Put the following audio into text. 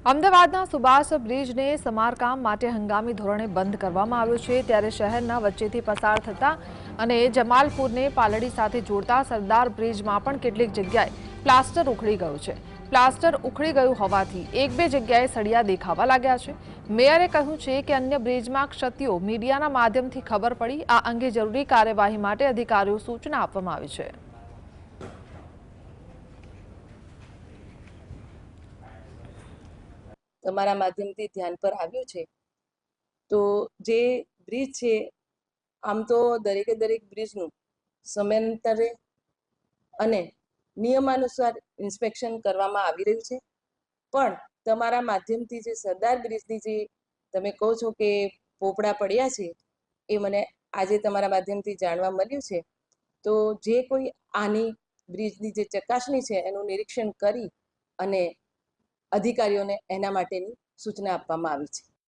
અમદાવાદના સુભાષ બ્રિજને સમારકામ માટે હંગામી ધોરણે બંધ કરવામાં આવ્યો છે, ત્યારે શહેરના વચ્ચેથી પસાર થતા અને જમાલપુરને પાલડી સાથે જોડતા સરદાર બ્રિજમાં પણ કેટલીક જગ્યાએ પ્લાસ્ટર ઉખડી ગયું છે. પ્લાસ્ટર ઉખડી ગયું હોવાથી એક બે જગ્યાએ સળિયા દેખાવા લાગ્યા છે. મેયરે કહ્યું છે કે અન્ય બ્રિજમાં ક્ષતિઓ મીડિયાના માધ્યમથી ખબર પડી. આ અંગે જરૂરી કાર્યવાહી માટે અધિકારીઓ સૂચના આપવામાં આવી છે. તમારા માધ્યમથી ધ્યાન પર આવ્યું છે તો જે બ્રિજ છે, આમ તો દરેકે દરેક બ્રિજનું સમયાંતરે અને નિયમાનુસાર ઇન્સ્પેક્શન કરવામાં આવી રહ્યું છે, પણ તમારા માધ્યમથી જે સરદાર બ્રિજની જે તમે કહો છો કે પોપડા પડ્યા છે, એ મને આજે તમારા માધ્યમથી જાણવા મળ્યું છે. તો જે કોઈ આની બ્રિજની જે ચકાસણી છે એનું નિરીક્ષણ કરી અને અધિકારીઓને એના માટેની સૂચના આપવામાં આવી છે.